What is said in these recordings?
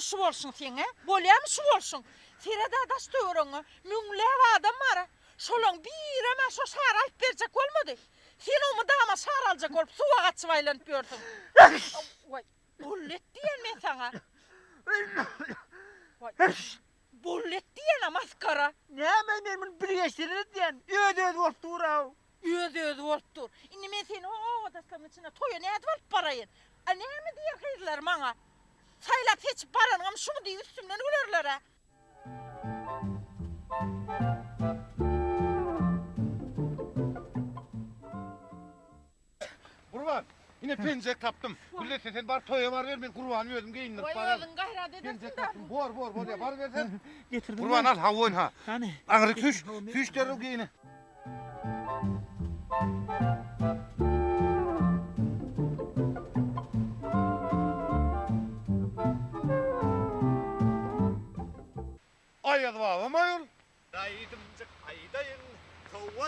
şu bolsun sene? Bolýam şu bolsun. Serede daşdöwrüňi müňläp adam bar. Şolaň bir ama şo şar alyp berjek bolmady. Sen omy dama şar aljak bolup suwa gaçyp aýlanyp ýördüň. Vay, bollet diýen men saňa. Vay. Bollet diýen maskara. Näme men bunu bilýärsiňiz diýen. Öde bolup duraw. Öde bolup dur. Indi men seni o daşlaryň içine toýa näde bolup baraýyn? A näme diýär hyzlar maňa? Saýlap hiç baranam şunu diýip üstümden gülerler ha. Kurban, yine pencek taptım. Güllete sen bar toya var ver ben kurbanı öldüm geyindir. Vay oğlum gayret edersin Pencek da. taptım. Bor ya bar versen. Getirdim. Kurban al ha oyun ha. Hani? Ağrı tüş. Tüş der o geyini. Ayad baba mayol. Daydımcık aydayın.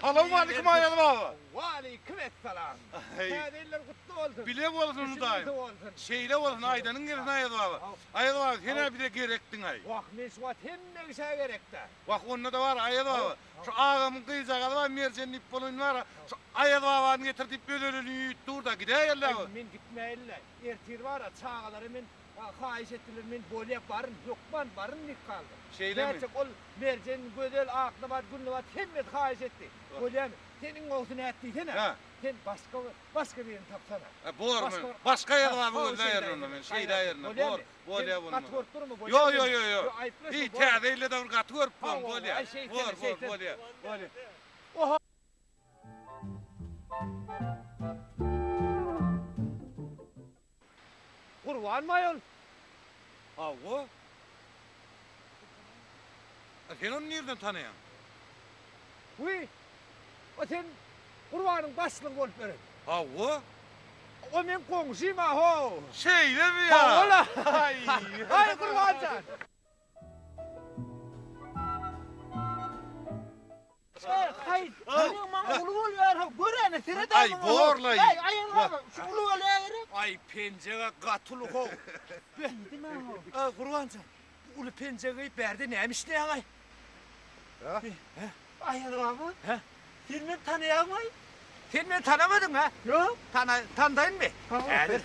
Selamun aleyküm Ayad baba. Aleyküm esselam. Hey. Tadeller kutlu olsun. Bile olsun şu dayım. olsun. Şeyle olsun aydanın gelin Ayad baba. Ayad baba sen bir de gerektin ay. Vah mesvat hem ne şey gerekti. Bak onda da var Ayad baba. Şu ağamın kıyıcağı var mercenin ip bolun var. Şu Ayad babanı getirtip bölölünü dur da gideyle. Men gitmeyle. Ertir var ya çağaları men hayiş ettiler men bolya barın yokman barın nik kaldı. Şeyle mi? Gerçek ol mercen gödel aklı var günlü var hemmet hayiş etti. Bolya senin olsun ettiysen Ha. sen başka birini tapsana. Bor mu? Başka yer var bu da yerine ben. Şey da yerine. Bor ya bunu. Katvortur mu? Yo. İyi täädeyle de katvorp bu bol ya. Bol ya. Oha. Kurban mayol. Avu. Sen onu nereden tanıyan? Huy. O sen kurbanın başlığın olup verin. Avu. O men komşuyum aho. Şeyle mi ya? Ola. Hay kurbancan. Hay, senin maňa ulu bolýar. Görene serede. Ay, borla. Ay, ayağına şu ulu bolýar. Ay pencere katılık o. Kurbancan. Ulu pencereyi berdi neymiş ne ay? Ayağına bak. He? Sen beni tanıyan ay. Sen beni tanımadın ha? Yok. Tanıdın mı? Evet.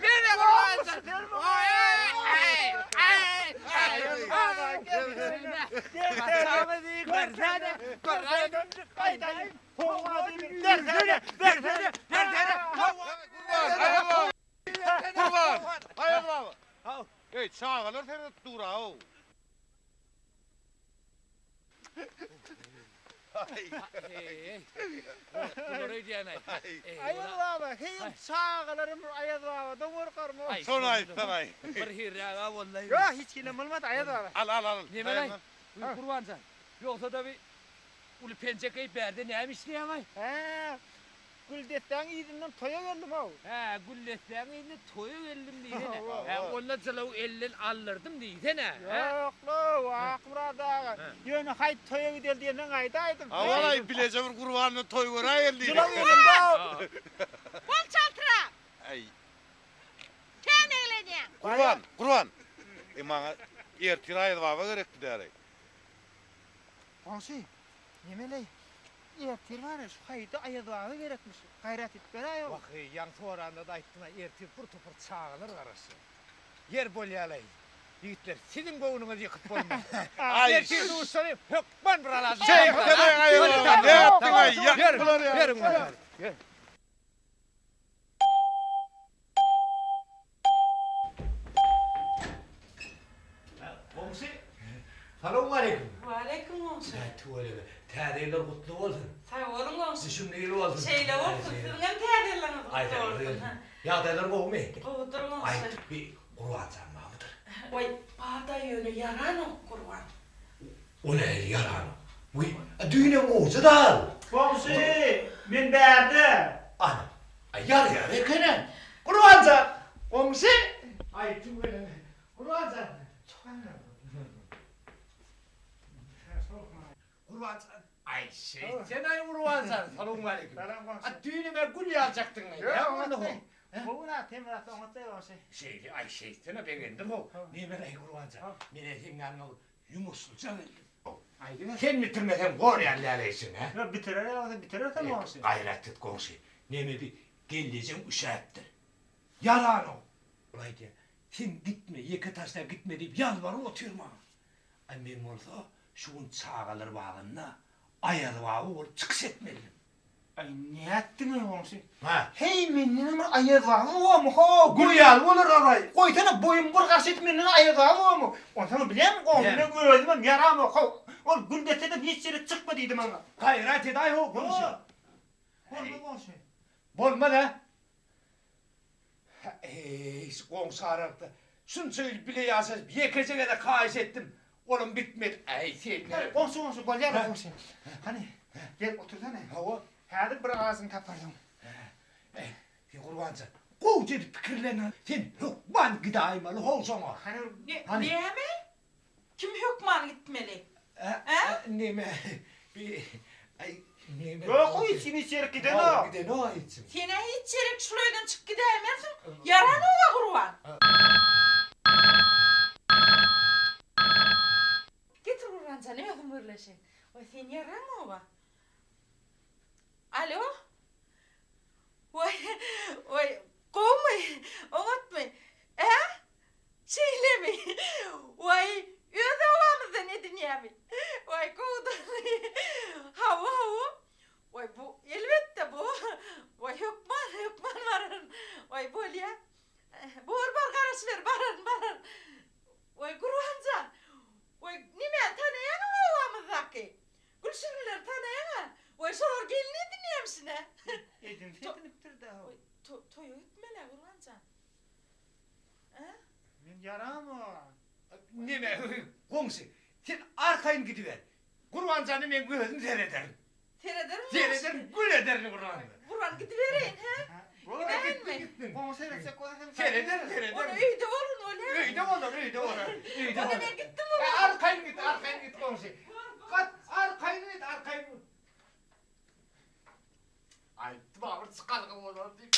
Nereye kurbancan? Kaçağımı değil, versene. Kaydayım. Versene. Kurban. Ayad baba. Hey çağalır seni dura o. Ayağına bak. Hey, sağlarım ayağına. Domur karmı. Sonay. Bir hirraga vallahi. Yok, hiç kilim olmadı ayağına. Al. Ne lan? Kurbancan. Yoksa da bir ulu pencereyi berdi neymiş ne ama? He. Güldetten izinden toya geldim ha. He gülletlerin elini toyu ellim diye ne? He onunla zılav elin alırdım diye ne? Yok lo, aklımda. Yönü hayt toya gidelim diye ne kaydaydım. Avalay bileceğim kurbanını toy vura eldi. Cılav yedim da. Bol çaltıra. Ay. Sen eğlenýän. Kurban. Bana ertir Ayad baba gerekti deri. Konsi, yemeley. Ertir var ya, şu hayda ayadağı gerekmiş. Gayret et bera yok. Bak yan toranda da ayttına ertir pır topur çağılır karası. Yer bolyalay. Yiğitler sizin boğununuzu yıkıp bolma. Ay. Ertir dursanayım. Yok ben buralarda. Şey kadar Ayad baba. Ne yaptın ay? Yaktılar ya. Verin bana. Komşu, selamun aleyküm. Aleyküm olsun. Tədeylər qutlu olsun. Sağ olun olsun. Düşünmeyli olsun. Şeyle olsun. Sizin tədirleriniz Ay kutlu olsun. tədeylər. Yağdaylar qoğum ey. Kovdurun Ay, olsun. bir qurban canmağıdır. Vay, bağda yönü yaran o kurban. O ne yaran? Uy, düğüne muğucu dal. Komsi, min berdi. Ana, yar ekenen. Qurban can. Komsi. Ay, tüvele. Qurban can. Qurban can. Ay sen ay vurvansan. Salamun aleyküm. Selam komşu. Düğünüme gül yazacaktın lan. Yok, Ya onu onu. Bu ne temirat anlatıyor komşu. Ay sana ben geldim o. Niye ben ay vurvansan? Mine sen o yumusulca verdim. Ay değil mi? Sen bitirmesen gor yerlereysin ha. Ya bitirir tamam komşu. Gayret et komşu. Neme bir geleceğim uşaktır. Yalan o. Ulan diye. Sen gitme, yeke taşla gitme deyip yalvarıp oturma. Ay men olsa şuun çağalır bağınna ayalı bağı olup çıkış etmeliyim. Ay ne ettin komşu? Ha. Hey mennin ayağı o mu ho? Guyal olur orayı. Koytana boyun burgaş etmenin ayağı o mu? Onu sana biliyor musun komşu? Biliyorum. Ne gördüm yaram o. O güldete de hiç yere çıkma dedim bana. Gayret et ay o komşu. Olma komşu. Bolma da. Komşu aralıkta. Şunu söyle bile yazsız yekecene de kaiş ettim. Oğlum bitmedi. Ay sen. Komşu gol yer komşu. Hani gel otursana. Hava. Hadi bir ağzını kapatalım. Kurbansın. Kovucu fikirlerine sen hukman gidaymalı olsana. Hani Hani? Niye mi? Kim hükman gitmeli? Neme bir ay neme. yok o içeri giden o. Giden o için. Sene hiç yerik şulaydan çık gidemezsin. Yaran oğa kurban. Getir kurban canım yapın böyle şey. Oy sen yaran oğa. Alo? Oy kovmayın, unutmayın. Şeylemeyin. Oy öde ovamızda ne dinleyemeyin. Oy kovdun. Hava. Oy bu elbette bu. Oy hükman varın. Oy bol ya. Bor karış ver barın. Oy Kurvancan. Oy nimen tanıyan ovamızdaki. Gülşinler tanıyan. Oy sorar gelini dinleyemişsin ha. Edin setiniptir de o. Oy toyu gitmeler Kurvancan. Men yaram o. Neme komşu. Sen arkayın gidiver. Kurbancanı men gözünü seyrederim. Seyrederim mi? Seyrederim gül ederim kurbanı. Kurban gidiverin ha. Gol Gittin mi? Onu seyretsek o da Seyrederim. Onu öyde olun öyle. Öyle olur. O ne gittim mi? Arkayın git komşu. Kat arkayın git. Ay tıbağır çıkalım olur deyip.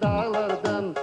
dağlardan